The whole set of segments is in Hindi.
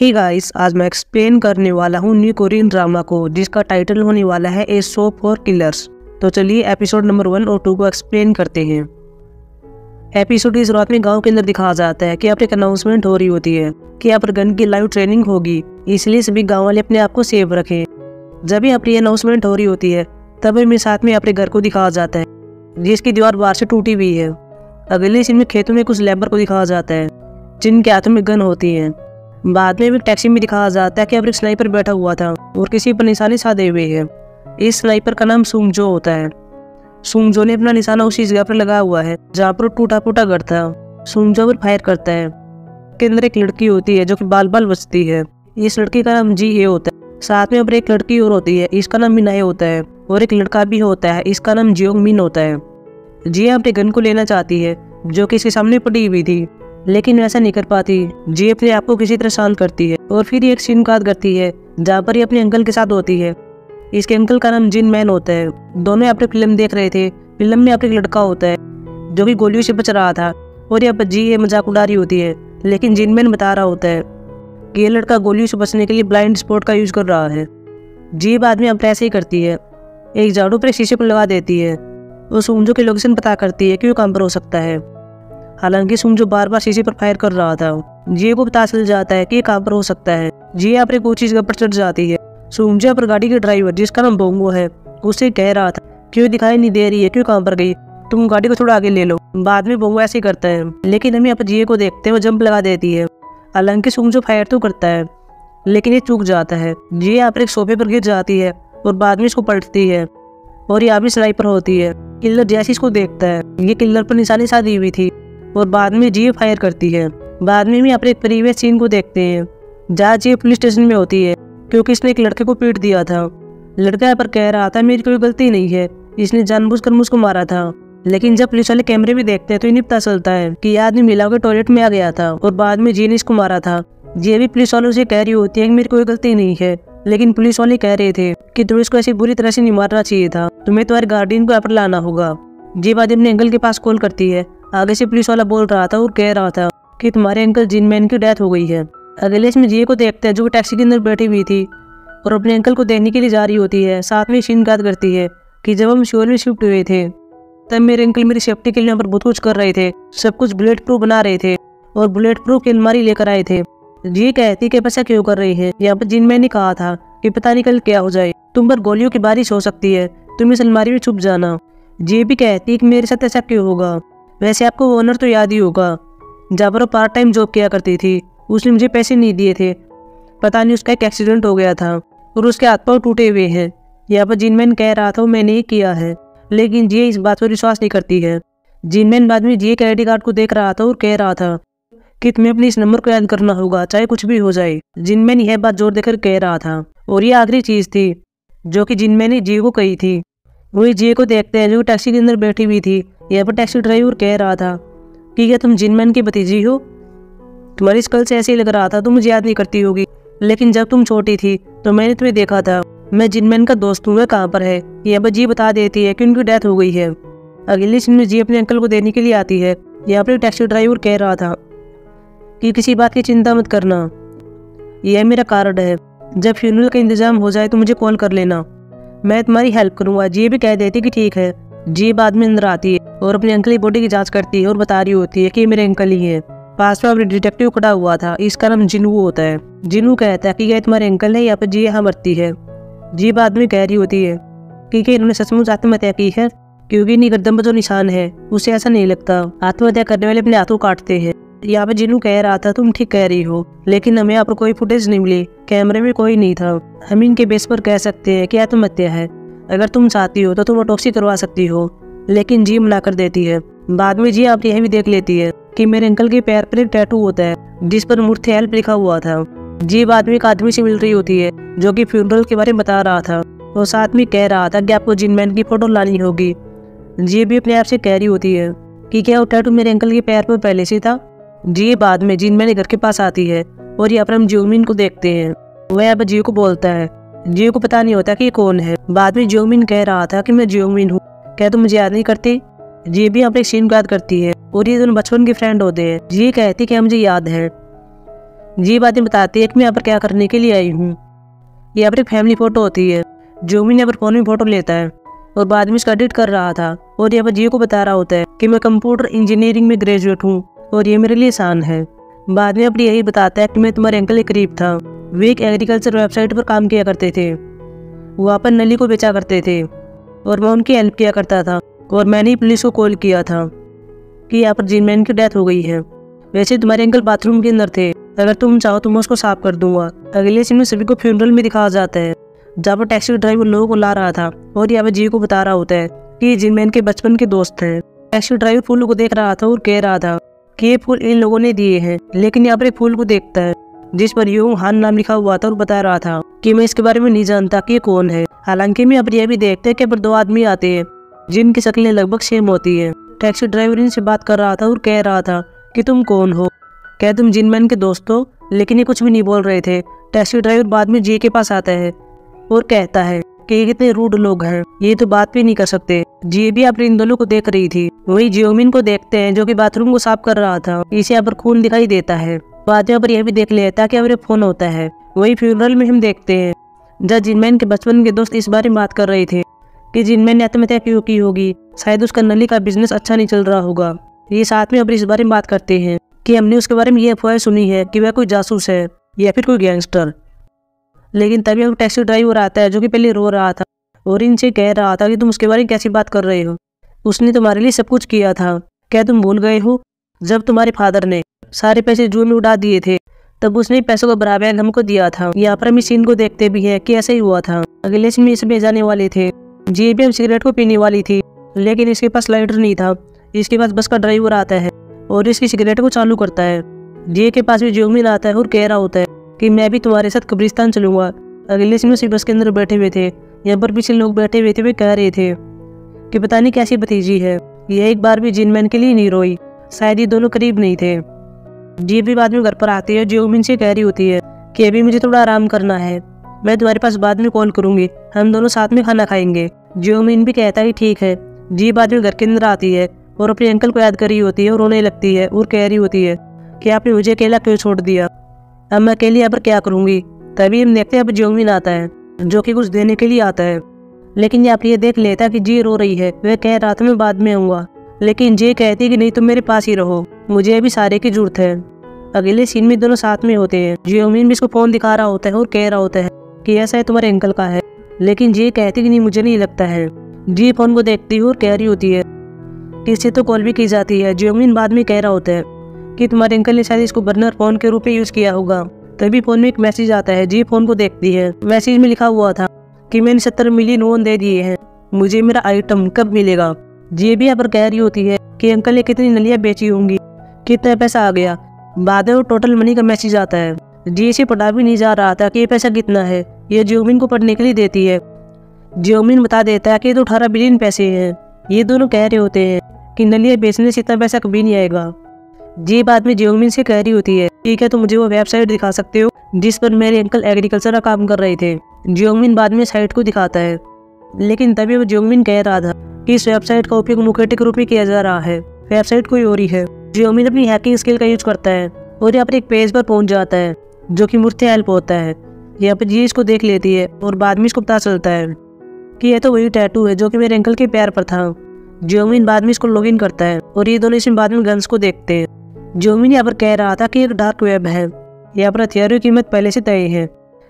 हे गाइस, आज मैं एक्सप्लेन करने वाला हूँ न्यू कोरियन ड्रामा को जिसका टाइटल होने वाला है ए शो फॉर किलर्स। तो चलिए एपिसोड नंबर 1 और 2 को एक्सप्लेन करते हैं। एपिसोड की शुरुआत में गांव के अंदर दिखाया जाता है कि यहाँ पर एक अनाउंसमेंट हो रही होती है कि यहाँ पर गन की लाइव ट्रेनिंग होगी, इसलिए सभी गाँव वाले अपने आप को सेफ रखें। जब यहाँ पर अनाउंसमेंट हो रही होती है तब मेरे साथ में अपने घर को दिखाया जाता है जिसकी दीवार बाहर से टूटी हुई है। अगले सीन में खेतों में कुछ लेबर को दिखाया जाता है जिनके हाथों में गन होती है। बाद में भी टैक्सी में दिखाया जाता है कि अब एक स्नाइपर बैठा हुआ था और किसी पर निशाने साधे हुए है। इस स्नाइपर का नाम सुंगजो होता है। सुंगजो ने अपना निशाना उसी जगह पर लगाया हुआ है जहाँ पर टूटा फूटा घर था। सुंगजो पर फायर करता है। के अंदर एक लड़की होती है जो कि बाल बाल बचती है। इस लड़की का नाम जी ए होता है। साथ में अब एक लड़की और होती है, इसका नाम मिनाए होता है। और एक लड़का भी होता है, इसका नाम जियोंग मिन होता है। जी अपने गन को लेना चाहती है जो कि इसके सामने पड़ी हुई थी, लेकिन वैसा नहीं कर पाती। जी अपने आप को किसी तरह शांत करती है और फिर एक सीन काट करती है जहाँ पर ये अपने अंकल के साथ होती है। इसके अंकल का नाम जिन मैन होता है। दोनों यहाँ पर फिल्म देख रहे थे। फिल्म में यहाँ पर एक लड़का होता है जो कि गोलियों से बच रहा था और यहाँ पर जी ये मजाक उड़ा रही होती है, लेकिन जिन मैन बता रहा होता है कि ये लड़का गोलियों से बचने के लिए ब्लाइंड स्पॉट का यूज कर रहा है। जी बाद में अब ऐसे ही करती है, एक झाड़ू पर शीशे पर लगा देती है और सुंगजो की लोकेशन पता करती है कि वो कहाँ पर हो सकता है। हालांकि सुंगजो बार बार शीशे पर फायर कर रहा था। जी को पता चल जाता है कि ये कहाँ पर हो सकता है। जी यहाँ पर एक ऊंची जगह पर चढ़ जाती है। सुंगजो पर गाड़ी के ड्राइवर जिसका नाम बोंगो है उसे कह रहा था क्यों दिखाई नहीं दे रही है, क्यों कहाँ पर गई, तुम गाड़ी को थोड़ा आगे ले लो। बाद में बोंगो ऐसे ही करता है, लेकिन हम यहाँ पर जी को देखते हैं वो जंप लगा देती है। हालांकि सुंगजो फायर तो करता है लेकिन ये चूक जाता है। जी यहाँ पर एक सोफे पर गिर जाती है और बाद में इसको पलटती है और यहाँ भी स्नाइपर होती है। किलर जैसे इसको देखता है, ये किलर पर निशानी साधी हुई थी और बाद में जी फायर करती है। बाद में भी यहाँ पर एक प्रीवियस सीन को देखते हैं जहाँ जी पुलिस स्टेशन में होती है क्योंकि इसने एक लड़के को पीट दिया था। लड़का यहाँ पर कह रहा था मेरी कोई गलती नहीं है, इसने जानबूझकर मुझको मारा था। लेकिन जब पुलिस वाले कैमरे में देखते हैं तो इन्हें पता चलता है कि यह आदमी मिला के टॉयलेट में आ गया था और बाद में जी ने इसको मारा था। जी भी पुलिस वालों से कह रही होती है कि मेरी कोई गलती नहीं है, लेकिन पुलिस वाले कह रहे थे कि तुम्हें इसको ऐसी बुरी तरह से नहीं मारना चाहिए था, तुम्हें तुम्हारे गार्डियन को यहाँ पर लाना होगा। जी बाद अपने अंकल के पास कॉल करती है। आगे से पुलिस वाला बोल रहा था और कह रहा था कि तुम्हारे अंकल जिन मैन की डेथ हो गई है। अगले इसमें जी को देखते हैं जो टैक्सी के अंदर बैठी हुई थी और अपने अंकल को देखने के लिए जा रही होती है। साथ में सीन याद करती है कि जब हम शोर में शिफ्ट हुए थे तब मेरे अंकल मेरी सेफ्टी के लिए यहाँ पर बहुत कुछ कर रहे थे, सब कुछ बुलेट प्रूफ बना रहे थे और बुलेट प्रूफ की अलमारी लेकर आए थे। जी कहती कि पैसा क्यों कर रही है, यहाँ पर जिन मैन ने कहा था कि पता नहीं कल क्या हो जाए, तुम पर गोलियों की बारिश हो सकती है, तुम इस अलमारी में छुप जाना। जी भी कहती कि मेरे साथ ऐसा क्यों होगा, वैसे आपको वो ओनर तो याद ही होगा जहाँ पर वो पार्ट टाइम जॉब किया करती थी, उसने मुझे पैसे नहीं दिए थे, पता नहीं उसका एक एक्सीडेंट हो गया था और उसके हाथ पाँव टूटे हुए हैं। यहाँ पर जिनमैन कह रहा था वो मैंने ही किया है, लेकिन जी इस बात पर विश्वास नहीं करती है। जिनमैन बाद में जी के आईडी कार्ड को देख रहा था और कह रहा था कि तुम्हें अपने इस नंबर को याद करना होगा चाहे कुछ भी हो जाए। जिनमैन यह बात जोर देकर कह रहा था और ये आखिरी चीज़ थी जो कि जिनमैन ने जी को कही थी। वही जी को देखते हैं जो टैक्सी के अंदर बैठी हुई थी। यहाँ पर टैक्सी ड्राइवर कह रहा था कि क्या तुम जिनमैन की भतीजी हो, तुम्हारी स्कल से ऐसे ही लग रहा था, तुम मुझे याद नहीं करती होगी, लेकिन जब तुम छोटी थी तो मैंने तुम्हें देखा था, मैं जिनमैन का दोस्त हूँ, वह कहाँ पर है। यहाँ पर जी बता देती है कि उनकी डेथ हो गई है। अगले सीन में जी अपने अंकल को देने के लिए आती है। यहाँ पर टैक्सी ड्राइवर कह रहा था कि किसी बात की चिंता मत करना, यह मेरा कार्ड है, जब फ्यूनरल का इंतजाम हो जाए तो मुझे कॉल कर लेना, मैं तुम्हारी हेल्प करूँगा। जी भी कह देती कि ठीक है। जी बाद में अंदर आती है और अपने अंकल की बॉडी की जाँच करती है और बता रही होती है कि मेरे अंकल ही है। पास में अपने डिटेक्टिव खड़ा हुआ था, इसका नाम जिनू होता है। जिनू कहता है कि ये तुम्हारे अंकल है, यहाँ पर जी यहाँ मरती है। जी बाद में कह रही होती है कि इन्होंने सचमुच आत्महत्या की है, क्योंकि इन्हीं गर्दन पर जो निशान है उसे ऐसा नहीं लगता, आत्महत्या करने वाले अपने हाथों काटते हैं। यहाँ पर जिनू कह रहा था तुम ठीक कह रही हो, लेकिन हमें यहाँ पर कोई फुटेज नहीं मिली, कैमरे में कोई नहीं था, हम इनके बेस पर कह सकते हैं कि आत्महत्या है, अगर तुम चाहती हो तो तुम ऑटोप्सी करवा सकती हो, लेकिन जी मना कर देती है। बाद में जी आप यह भी देख लेती है कि मेरे अंकल के पैर पर एक टैटू होता है जिस पर मूर्ति हेल्प लिखा हुआ था। जी बाद में एक आदमी से मिल रही होती है जो कि फ्यूनरल के बारे में बता रहा था और साथ में कह रहा था कि आपको जिनमैन की फोटो लानी होगी। जी भी अपने आप से कह रही होती है कि क्या वो टैटू मेरे अंकल के पैर पर पहले से था। जी बाद में जिनमैन घर के पास आती है और यहाँ पर हम जियोंगमिन को देखते हैं। वह यहाँ पर जियो को बोलता है, जियो को पता नहीं होता कि ये कौन है। बाद में जियोंगमिन कह रहा था कि मैं जियोंगमिन हूँ, क्या तुम मुझे याद नहीं करती। जी भी यहाँ पर एक सीन याद करती है और ये दोनों बचपन के फ्रेंड होते हैं। जी कहती कि मुझे याद है। जी बातें बताती है कि मैं यहाँ पर क्या करने के लिए आई हूँ। यहाँ पर एक फैमिली फोटो होती है। जियोमिन यहाँ पर फोन में फोटो लेता है और बाद में इसका एडिट कर रहा था और यहाँ पर जियो को बता रहा होता है कि मैं कंप्यूटर इंजीनियरिंग में ग्रेजुएट हूँ और ये मेरे लिए आसान है। बाद में अपनी यही बताता है कि मैं तुम्हारे अंकल के करीब था। वे एक एग्रीकल्चर वेबसाइट पर काम किया करते थे। वहाँ पर नली को बेचा करते थे और मैं उनकी हेल्प किया करता था और मैंने ही पुलिस को कॉल किया था कि यहाँ पर जिनमैन की डेथ हो गई है। वैसे तुम्हारे अंकल बाथरूम के अंदर थे, अगर तुम चाहो तो मैं उसको साफ कर दूंगा। अगले सीन में सभी को फ्यूनरल में दिखाया जाता है जहाँ पर टैक्सी ड्राइवर लोगों को ला रहा था और यहाँ पर जियो को बता रहा होता है कि जिनमैन के बचपन के दोस्त हैं। टैक्सी ड्राइवर फूलों को देख रहा था और कह रहा था कि ये फूल इन लोगों ने दिए हैं, लेकिन यहाँ पर एक फूल को देखता है जिस पर यूं हान नाम लिखा हुआ था और बता रहा था कि मैं इसके बारे में नहीं जानता कि ये कौन है। हालांकि मैं अब यह भी देखते हैं कि पर दो आदमी आते हैं जिनकी शक्लें लगभग सेम होती है। टैक्सी ड्राइवर इनसे बात कर रहा था और कह रहा था कि तुम कौन हो, क्या तुम जिनमैन के दोस्त हो? लेकिन ये कुछ भी नहीं बोल रहे थे। टैक्सी ड्राइवर बाद में जी के पास आता है और कहता है कि ये कितने रूड लोग हैं, ये तो बात भी नहीं कर सकते। जी भी अपने इन दोनों को देख रही थी। वही जियोमिन को देखते हैं जो कि बाथरूम को साफ कर रहा था। इसे यहाँ पर खून दिखाई देता है। बाद में यहाँ पर यह भी देख लेता है कि अब फोन होता है। वही फ्यूनरल में हम देखते हैं जब जिनमैन के बचपन के दोस्त इस बारे में बात कर रहे थे कि जिनमैन ने आत्महत्या क्यों की होगी, शायद उसका नली का बिजनेस अच्छा नहीं चल रहा होगा। ये साथ में अब इस बारे में बात करते हैं कि हमने उसके बारे में ये अफवाह सुनी है कि वह कोई जासूस है या फिर कोई गैंगस्टर। लेकिन तभी अब टैक्सी ड्राइवर आता है जो कि पहले रो रहा था और इनसे कह रहा था कि तुम उसके बारे में कैसी बात कर रहे हो, उसने तुम्हारे लिए सब कुछ किया था, क्या तुम भूल गए हो? जब तुम्हारे फादर ने सारे पैसे जुए में उड़ा दिए थे तब उसने पैसों का बराबर हमको दिया था। यहाँ पर हम इस सीन को देखते भी है कि ऐसा ही हुआ था। अगले सीन में इसे जाने वाले थे। जी भी हम सिगरेट को पीने वाली थी लेकिन इसके पास लाइटर नहीं था। इसके पास बस का ड्राइवर आता है और इसकी सिगरेट को चालू करता है। जी के पास भी जियोमिन आता है और कह रहा होता है कि मैं भी तुम्हारे साथ कब्रिस्तान चलूंगा। अगले सीन में बस के अंदर बैठे हुए थे। यहाँ पर पीछे लोग बैठे हुए थे, वे कह रहे थे कि पता नहीं कैसी भतीजी है, यह एक बार भी जिनमैन के लिए नहीं रोई, शायद ये दोनों करीब नहीं थे। जी भी बाद में घर पर आती है। जियोमिन से कह रही होती है कि अभी मुझे थोड़ा आराम करना है, मैं तुम्हारे पास बाद में कॉल करूंगी, हम दोनों साथ में खाना खाएंगे। जियोमिन भी कहता है ठीक है। जी बाद में घर के अंदर आती है और अपने अंकल को याद कर रही होती है और रोने लगती है और कह रही होती है कि आपने मुझे अकेला क्यों छोड़ दिया, अब मैं अकेली यहाँ पर क्या करूंगी। तभी हम देखते हैं अब जियोमिन आता है जो कि कुछ देने के लिए आता है, लेकिन यहाँ पर ये देख लेता है कि जी रो रही है। वह कह रहा था मैं बाद में आऊँगा, लेकिन जी कहती है कि नहीं तुम मेरे पास ही रहो, मुझे अभी सारे की जरूरत है। अगले सीन में दोनों साथ में होते हैं। जियोमिन भी इसको फोन दिखा रहा होता है और कह रहा होता है कि ऐसा है तुम्हारे अंकल का है, लेकिन जी कहती कि नहीं मुझे नहीं लगता है। जी फोन को देखती है और कह रही होती है कि इससे तो कॉल भी की जाती है। जियोमिन बाद में कह रहा होता है कि तुम्हारे अंकल ने शायद इसको बर्नर फोन के रूप में यूज किया होगा। तभी फोन में एक मैसेज आता है। जी फोन को देखती है। मैसेज में लिखा हुआ था कि मैंने 70 मिलियन वोन दे दिए हैं, मुझे मेरा आइटम कब मिलेगा। जी भी यहाँ पर कह रही होती है कि अंकल ने कितनी नलियाँ बेची होंगी, कितना पैसा आ गया। बाद में वो टोटल मनी का मैसेज आता है। जी इसे पढ़ा भी नहीं जा रहा था कि ये पैसा कितना है, ये जियोमिन को पढ़ने के लिए देती है। जियोमिन बता देता है कि ये तो 18 बिलियन पैसे हैं। ये दोनों कह रहे होते हैं कि नलियाँ बेचने से इतना पैसा कभी नहीं आएगा। जी बाद में जियोमिन से कह रही होती है ठीक है तो मुझे वो वेबसाइट दिखा सकते हो जिस पर मेरे अंकल एग्रीकल्चर का काम कर रहे थे। जियोमिन बाद में साइट को दिखाता है, लेकिन तभी वो जियोमिन कह रहा था कि इस वेबसाइट का उपयोग मुखौटे के रूप में किया जा रहा है, वेबसाइट कोई और ही है। जियोमिन अपनी हैकिंग स्किल का यूज करता है और यहाँ पर एक पेज पर पहुंच जाता है जो कि मुफ्त हेल्प होता है। यहाँ पर जी इसको देख लेती है और बाद में इसको पता चलता है कि यह तो वही टैटू है जो कि मेरे अंकल के पैर पर था। जियोमिन बाद में इसको लॉगिन करता है और ये दोनों इसमें बाद में गन्स को देखते हैं। जियोमिन यहाँ पर कह रहा था कि एक डार्क वेब है, यहाँ पर हथियारों की कीमत पहले से तय है,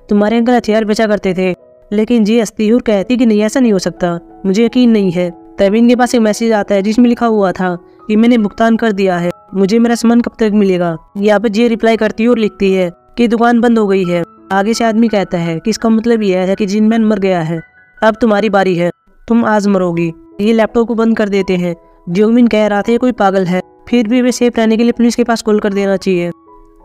तुम्हारे अंकल हथियार बेचा करते थे। लेकिन जी हंसती और कहती कि नहीं ऐसा नहीं हो सकता, मुझे यकीन नहीं है। तभी इनके पास एक मैसेज आता है जिसमें लिखा हुआ था कि मैंने भुगतान कर दिया है, मुझे मेरा सामान कब तक मिलेगा। यहाँ पर जी रिप्लाई करती है और लिखती है कि दुकान बंद हो गई है। आगे से आदमी कहता है कि इसका मतलब यह है कि जिनमैन मर गया है, अब तुम्हारी बारी है, तुम आज मरोगी। ये लैपटॉप को बंद कर देते हैं। जियोमिन कह रहा था ये कोई पागल है, फिर भी वे सेफ रहने के लिए पुलिस के पास कॉल कर देना चाहिए।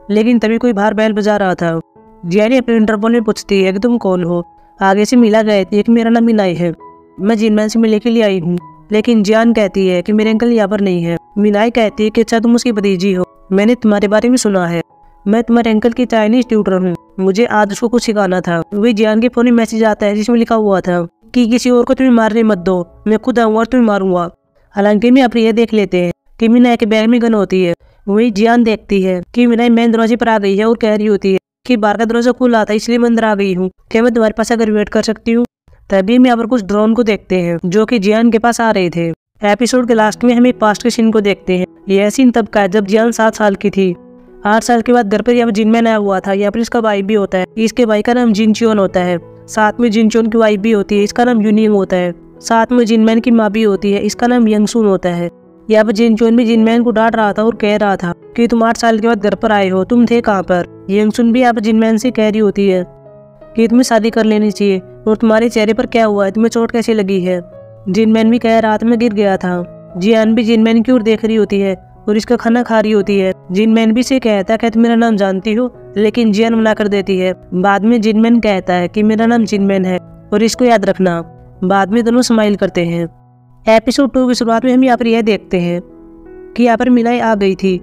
लेकिन तभी कोई बाहर बैल बजा रहा था। जियानी अपने इंटरपोल में पूछती है कि तुम कौन हो। आगे से मिला गया कि मेरा नाम मिनाई है, मैं जिनमैन से मिलने के लिए आई हूँ। लेकिन जियान कहती है कि मेरे अंकल यहाँ पर नहीं है। मिनाई कहती है कि अच्छा तुम उसकी भतीजी हो, मैंने तुम्हारे बारे में सुना है, मैं तुम्हारे अंकल की चाइनीज ट्यूटर हूँ, मुझे आज उसको कुछ सिखाना था। वही जियान के फोन में मैसेज आता है जिसमें लिखा हुआ था कि किसी और को तुम्हें मारने मत दो, मैं खुद आऊंगा और तुम्हें मारूंगा। हालांकि मैं आप ये देख लेते हैं कि मिनाई के बैग में गन होती है। वही जियान देखती है कि मीना मेन दरवाजे पर आ गई है और कह रही होती है कि बाहर का दरवाजा खुला था इसलिए मैं अंदर आ गई हूँ, क्या मैं तुम्हारे पास अगर वेट कर सकती हूँ। तभी हम यहाँ पर कुछ ड्रोन को देखते हैं जो कि जियान के पास आ रहे थे। एपिसोड के लास्ट में हम एक पास्ट के सीन को देखते हैं। यह सीन तब का है जब जियान 7 साल की थी। 8 साल के बाद घर पर यहाँ पर जिनमैन आया हुआ था। यहाँ पर इसका भाई भी होता है, इसके भाई का नाम जिनचोन होता है। साथ में जिनचोन की वाइफ भी होती है, इसका नाम यूनिंग होता है। साथ में जिनमैन की माँ भी होती है, इसका नाम यंगसुन होता है। यहाँ पर जिनचोन भी जिनमैन को डांट रहा था और कह रहा था कि तुम 8 साल के बाद घर पर आए हो, तुम थे कहाँ पर। यंगसुन भी यहाँ पर जिनमैन से कह रही होती है कि तुम्हें शादी कर लेनी चाहिए और तुम्हारे चेहरे पर क्या हुआ है, तुम्हें चोट कैसे लगी है। जिनमैन भी कह रहा था मैं गिर गया था। जियान भी जिनमैन की ओर देख रही होती है और इसका खाना खा रही होती है। जिनमैन भी से कहता है कि तुम मेरा नाम जानती हो, लेकिन जियान मना कर देती है। बाद में जिनमैन कहता है कि मेरा नाम जिनमैन है और इसको याद रखना। बाद में दोनों स्माइल करते हैं। एपिसोड 2 की शुरुआत में हम यहाँ पर यह देखते हैं कि यहाँ पर मीना आ गई थी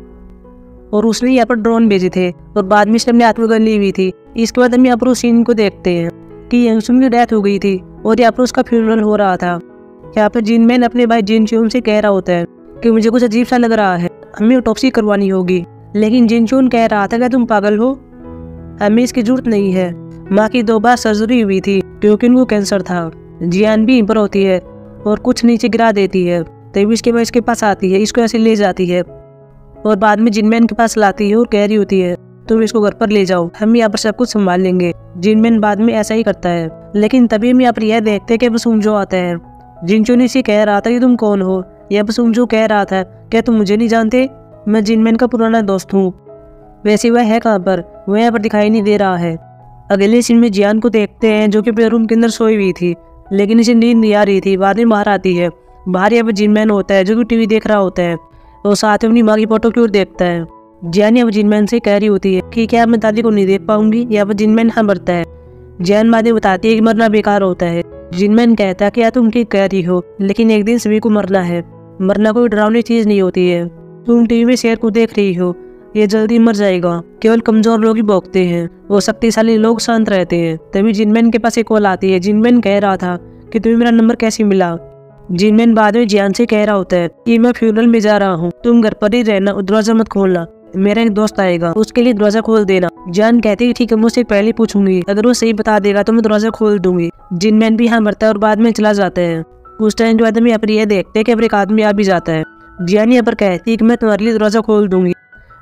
और उसने यहाँ पर ड्रोन भेजे थे और बाद में इसने अपने आत्मगन ली हुई थी। इसके बाद हम यहाँ पर उस सीन को देखते हैं कि यंगसुन की डेथ हो गई थी और यहाँ पर उसका फ्यूनरल हो रहा था। यहाँ पर जिनमैन अपने भाई जिनचोन से कह रहा होता है कि मुझे कुछ अजीब सा लग रहा है, हमें ऑटोप्सी करवानी होगी। लेकिन जिनचोन कह रहा था कि तुम पागल हो, हमें इसकी जरूरत नहीं है। माँ की 2 बार सर्जरी हुई थी क्योंकि उनको कैंसर था। जियान भी ऊपर होती है और कुछ नीचे गिरा देती है। तभी इसके बाद इसके पास आती है, इसको ऐसे ले जाती है और बाद में जिनमैन के पास लाती है और कह रही होती है तुम इसको घर पर ले जाओ, हम यहाँ पर सब कुछ संभाल लेंगे। जिनमैन बाद में ऐसा ही करता है। लेकिन तभी हम यहाँ पर यह देखते हैं कि बसुंगजो आता है। जिनचोन इसे कह रहा था कि तुम कौन हो। यह बसुंगजो कह रहा था क्या तुम मुझे नहीं जानते, मैं जिनमैन का पुराना दोस्त हूँ। वैसे वह है कहाँ पर, वह यहाँ पर दिखाई नहीं दे रहा है। अगले सीन में जियान को देखते हैं जो कि अपने रूम के अंदर सोई हुई थी, लेकिन इसे नींद नहीं आ रही थी। बाद में बाहर आती है। बाहर यहाँ पर जिनमैन होता है जो कि टीवी देख रहा होता है और साथ में अपनी माँ की फोटो की ओर देखता है। जियान यहाँ पर जिनमैन से कह रही होती है कि क्या मैं दादी को नहीं देख पाऊंगी। यहाँ पर जिनमैन हाँ मरता है। जियान बाद में बताती है कि मरना बेकार होता है। जिनमैन कहता है कि तुम ठीक कह रही हो, लेकिन एक दिन सभी को मरना है। मरना कोई डरावनी चीज नहीं होती है। तुम टीवी में शेर को देख रही हो, ये जल्दी मर जाएगा। केवल कमजोर लोग ही भौंकते हैं, वो शक्तिशाली लोग शांत रहते हैं। तभी जिनमैन के पास एक कॉल आती है। जिनमैन कह रहा था कि तुम्हें मेरा नंबर कैसे मिला। जिनमैन बाद में जियान से कह रहा होता है कि मैं फ्यूनरल में जा रहा हूँ, तुम घर पर ही रहना, दरवाजा मत खोलना, मेरा एक दोस्त आएगा, उसके लिए दरवाजा खोल देना। जियान कहती है ठीक है, मैं उससे पहले पूछूंगी, अगर वो सही बता देगा तो मैं दरवाजा खोल दूंगी। जिनमैन भी हाँ मरता है और बाद में चला जाता है। उस टाइम के बाद हम यहाँ पर यह देखते हैं कि अब एक आदमी आ भी जाता है। जियान यहाँ पर कहती है कि मैं तुम्हारे लिए दरवाजा खोल दूंगी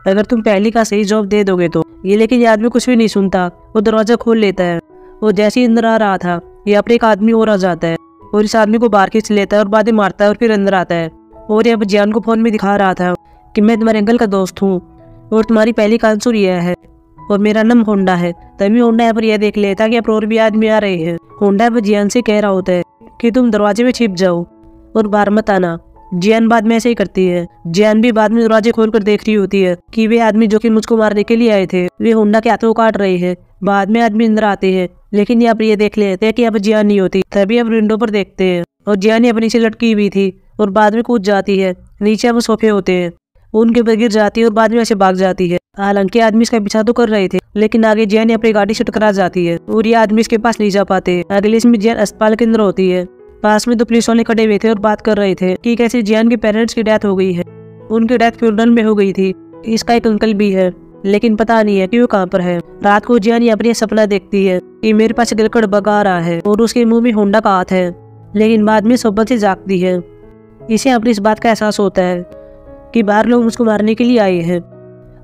अगर तुम पहले का सही जवाब दे दोगे तो। ये लेकिन ये आदमी कुछ भी नहीं सुनता, वो दरवाजा खोल लेता है। वो जैसे ही अंदर आ रहा था यहाँ पर एक आदमी और आ जाता है और इस आदमी को बाहर खींच लेता है और बाद में मारता है और फिर अंदर आता है। और यहाँ पर जियान को फोन में दिखा रहा था कि मैं तुम्हारे अंकल का दोस्त हूँ और तुम्हारी पहली कांसुर यह है और मेरा नाम होंडा है। तभी होंडा यहाँ पर यह देख लेता है कि और भी आदमी आ रहे हैं। होंडा यहाँ पर जियान से कह रहा होता है कि तुम दरवाजे में छिप जाओ और बाहर मत आना। जियान बाद में ऐसे ही करती है। जियान भी बाद में दरवाजे खोलकर देख रही होती है कि वे आदमी जो कि मुझको मारने के लिए आए थे वे होंडा के हाथों काट रहे हैं। बाद में आदमी अंदर आते हैं, लेकिन यहाँ पर ये देख लेते हैं कि यहाँ पर जियान नहीं होती। तभी अब विंडो पर देखते हैं और जियान यहाँ पर नीचे लटकी हुई थी और बाद में कूद जाती है। नीचे अब सोफे होते हैं, उनके ऊपर गिर जाती है और बाद में ऐसे भाग जाती है। हालांकि आदमी इसका पीछा तो कर रहे थे, लेकिन आगे जियान अपनी गाड़ी से टकरा जाती है और ये आदमी इसके पास नहीं जा पाते। अगले इसमें जियान अस्पताल के अंदर होती है। पास में 2 पुलिस वाले खड़े हुए थे और बात कर रहे थे कि कैसे जियान के पेरेंट्स की डेथ हो गई है। उनकी डेथ फ्यूनरल में हो गई थी। इसका एक अंकल भी है, लेकिन पता नहीं है कि वो कहाँ पर है। रात को जियान अपनी सपना देखती है कि मेरे पास गिरकड़ बगा रहा है और उसके मुंह में होंडा का हाथ है, लेकिन बाद में सोबत से जागती है। इसे अपनी इस बात का एहसास होता है कि बाहर लोग उसको मारने के लिए आए हैं।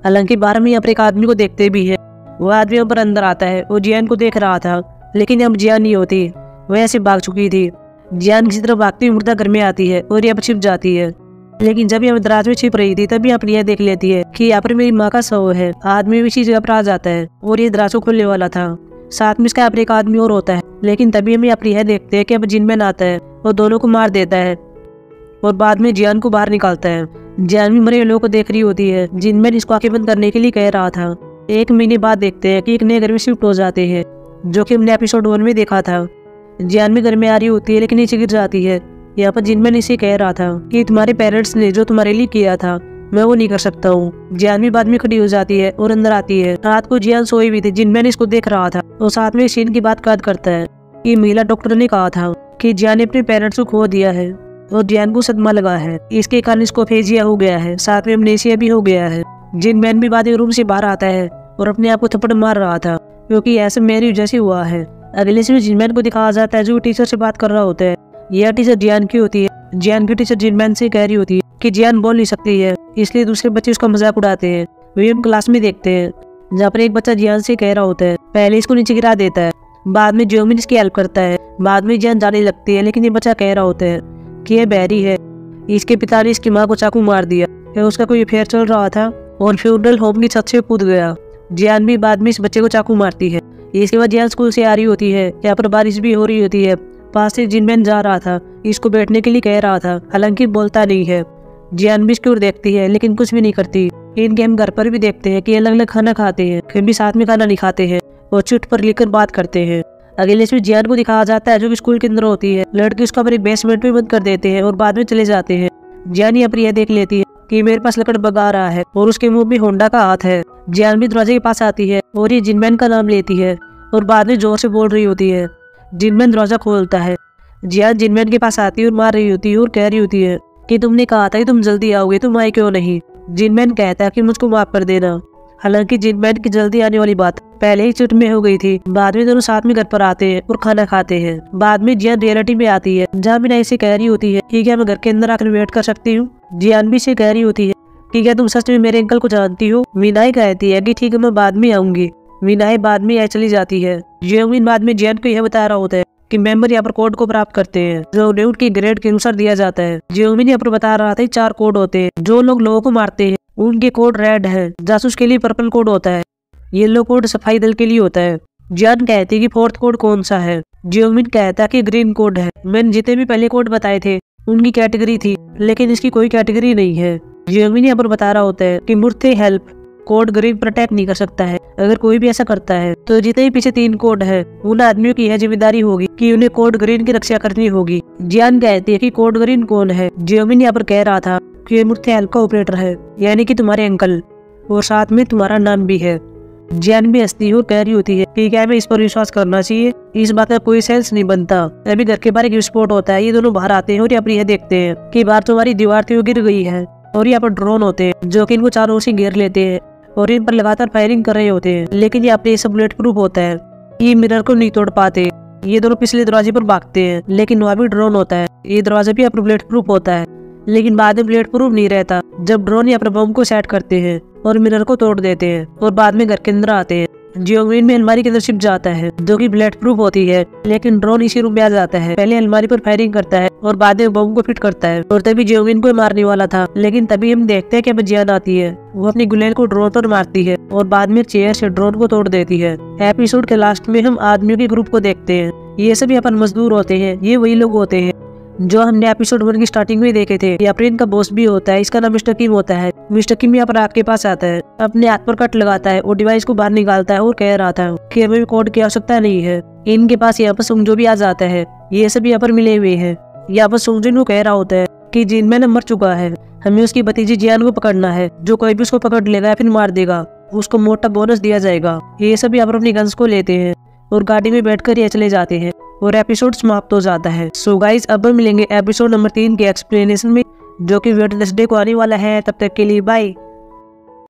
हालांकि बाहर में यहाँ पर एक आदमी को देखते भी है। वो आदमी ऊपर अंदर आता है। वो जियान को देख रहा था, लेकिन अब जियान नहीं होती, वह ऐसे भाग चुकी थी। जियान किसी तरह भागती हुई मुर्दा घर में आती है और यहाँ पर छिप जाती है। लेकिन जब यहाँ दराज में छिप रही थी तभी यहाँ पर यह देख लेती है कि यहाँ पर मेरी माँ का शव है। आदमी भी इसी जगह पर आ जाता है और ये दराज को खोलने वाला था। साथ में इसका यहाँ पर एक आदमी और होता है, लेकिन तभी हम यहाँ पर यह देखते हैं कि अब जिनमैन आता है और दोनों को मार देता है और बाद में जियान को बाहर निकालता है। जियान भी मरे लोगों को देख रही होती है। जिनमैन इसको आंखें बंद करने के लिए कह रहा था। 1 महीने बाद देखते हैं कि एक नए घर में शिफ्ट हो जाते हैं, जो कि हमने एपिसोड 1 में देखा था। जियान भी घर में आ रही होती है, लेकिन नीचे गिर जाती है। यहाँ पर जिनमैन इसे कह रहा था कि तुम्हारे पेरेंट्स ने जो तुम्हारे लिए किया था मैं वो नहीं कर सकता हूँ। जियान भी बाद में खड़ी हो जाती है और अंदर आती है। रात को जियान सोई हुई थी। जिनमैन इसको देख रहा था और साथ में सीन की बात याद करता है कि महिला डॉक्टर ने कहा था कि जियान ने अपने पेरेंट्स को खो दिया है और जियान को सदमा लगा है। इसके कारण इसको अफेजिया हो गया है, साथ में अमनेसिया भी हो गया है। जिन मैन भी बाद में रूम से बाहर आता है और अपने आप को थप्पड़ मार रहा था, क्योंकि ऐसा मेरी वजह से हुआ है। अगले सीन में जिनमैन को दिखाया जाता है जो टीचर से बात कर रहा होता है। यह टीचर जियान की होती है। जियान की टीचर जिनमैन से कह रही होती है कि जियान बोल नहीं सकती है, इसलिए दूसरे बच्चे उसका मजाक उड़ाते हैं। वे हम क्लास में देखते हैं जहाँ पर एक बच्चा जियान से कह रहा होता है, पहले इसको नीचे गिरा देता है, बाद में जियोमिन इसकी हेल्प करता है। बाद में जियान जाने लगती है, लेकिन ये बच्चा कह रहा होता है कि यह बहरी है, इसके पिता ने इसकी माँ को चाकू मार दिया, फिर उसका कोई अफेयर चल रहा था और फ्यूनरल होम की छत से कूद गया। जियान भी बाद में इस बच्चे को चाकू मारती है। इसके बाद जियान स्कूल से आ रही होती है, यहाँ पर बारिश भी हो रही होती है। पास से जिनमैन जा रहा था, इसको बैठने के लिए कह रहा था, हालांकि बोलता नहीं है। जियान भी इसकी ओर देखती है लेकिन कुछ भी नहीं करती। इनके हम घर पर भी देखते हैं कि अलग अलग खाना खाते हैं, फिर भी साथ में खाना नहीं खाते हैं और चिट पर लिखकर बात करते हैं। अगले इसमें जियान को दिखाया जाता है जो कि स्कूल के अंदर होती है। लड़के उसको अपने बेसमेंट में बंद कर देते हैं और बाद में चले जाते हैं। जियान यहाँ पर यह देख लेती है कि मेरे पास लकड़ बगा रहा है और उसके मुंह में होंडा का हाथ है। जियान भी दरवाजे के पास आती है और ये जिनमैन का नाम लेती है और बाद में जोर से बोल रही होती है। जिनमैन दरवाजा खोलता है। जियान जिनमैन के पास आती है और मार रही होती है और कह रही होती है कि तुमने कहा था कि तुम जल्दी आओगे, तुम आए क्यों नहीं। जिनमैन कहता है कि मुझको माफ कर देना। हालांकि जिनमैन की जल्दी आने वाली बात पहले ही चिट में हो गई थी। बाद में दोनों साथ में घर पर आते हैं और खाना खाते हैं। बाद में जियान रियलिटी में आती है जहाँ मीना इसे कह रही होती है कि क्या मैं घर के अंदर आकर वेट कर सकती हूँ। जियान भी इसे कह रही होती है कि क्या तुम सच में मेरे अंकल को जानती हो। मीनाई कहती है कि ठीक है, मैं बाद में आऊंगी। मीनाई बाद में यहाँ चली जाती है। जियोमिन बाद में जियान को यह बता रहा होता है कि मेंबर यहाँ पर कोड को प्राप्त करते हैं जो न्यूट की ग्रेड के अनुसार दिया जाता है। जियोमिन यहाँ पर बता रहा था 4 कोड होते हैं। जो लोग लोगों को मारते हैं उनके कोड रेड है, जासूस के लिए पर्पल कोड होता है, येलो कोड सफाई दल के लिए होता है। जियान कहती है कि 4th कोड कौन सा है। जियोमिन कहता है कि ग्रीन कोड है। मैंने जितने भी पहले कोड बताए थे उनकी कैटेगरी थी, लेकिन इसकी कोई कैटेगरी नहीं है। जियोमिन यहाँ पर बता रहा होता है कि मुर्थे हेल्प कोड ग्रीन पर अटैक नहीं कर सकता है। अगर कोई भी ऐसा करता है तो जितने भी पीछे 3 कोड है उन आदमियों की यह जिम्मेदारी होगी कि उन्हें कोड ग्रीन की रक्षा करनी होगी। जियान कहती है कि कोड ग्रीन कौन है। जियोमिन यहाँ पर कह रहा था कि ये मुर्थे हेल्प का ऑपरेटर है, यानी कि तुम्हारे अंकल, और साथ में तुम्हारा नाम भी है। जियान भी हंसती है और कह रही होती है कि क्या हमें इस पर विश्वास करना चाहिए, इस बात का कोई सेंस नहीं बनता। अभी घर के बाहर एक विस्फोट होता है। ये दोनों बाहर आते हैं और यहाँ पर यह देखते हैं कि बाहर तुम्हारी दीवार थी वो गिर गई है और यहाँ पर ड्रोन होते हैं जो कि इनको चारों ओर से घेर लेते हैं और इन पर लगातार फायरिंग कर रहे होते हैं। लेकिन यहाँ पे ये सब बुलेट प्रूफ होता है, ये मिरर को नहीं तोड़ पाते। ये दोनों पिछले दरवाजे पर भागते हैं, लेकिन वहाँ भी ड्रोन होता है। ये दरवाजा भी यहाँ पर बुलेट प्रूफ होता है, लेकिन बाद में बुलेट प्रूफ नहीं रहता जब ड्रोन यहाँ पर बम को सेट करते हैं और मिरर को तोड़ देते हैं और बाद में घर के अंदर आते हैं। जियोमिन में अलमारी के अंदर छिप जाता है जो कि बुलेट प्रूफ होती है, लेकिन ड्रोन इसी रूम में आ जाता है। पहले अलमारी पर फायरिंग करता है और बाद में बम को फिट करता है और तभी जियोमिन को मारने वाला था। लेकिन तभी हम देखते हैं कि अब जियान आती है। वो अपनी गुलेल को ड्रोन पर मारती है और बाद में चेयर से ड्रोन को तोड़ देती है। एपिसोड के लास्ट में हम आदमियों के ग्रुप को देखते हैं। ये सब यहाँ पर मजदूर होते हैं। ये वही लोग होते हैं जो हमने एपिसोड 1 की स्टार्टिंग में देखे थे। यहाँ पर इनका बॉस भी होता है, इसका नाम मिस्टर किम होता है। मिस्टर किम यहाँ पर आपके पास आता है, अपने हाथ पर कट लगाता है और डिवाइस को बाहर निकालता है और कह रहा था कि हमें कोड की आवश्यकता नहीं है। इनके पास यहाँ पर सुंगजो भी आ जाता है। ये सब यहाँ पर मिले हुए हैं। यहाँ पर सुंगजो को कह रहा होता है कि जिनमैन मर चुका है, हमें उसकी भतीजी जियान को पकड़ना है। जो कोई भी उसको पकड़ लेगा या फिर मार देगा उसको मोटा बोनस दिया जाएगा। ये सब यहाँ पर अपनी गन्स को लेते हैं और गाड़ी में बैठकर ये चले जाते हैं और एपिसोड समाप्त हो जाता है। सो गाइस, अब हम मिलेंगे एपिसोड नंबर 3 के एक्सप्लेनेशन में, जो कि वेडनेसडे को आने वाला है। तब तक के लिए बाय।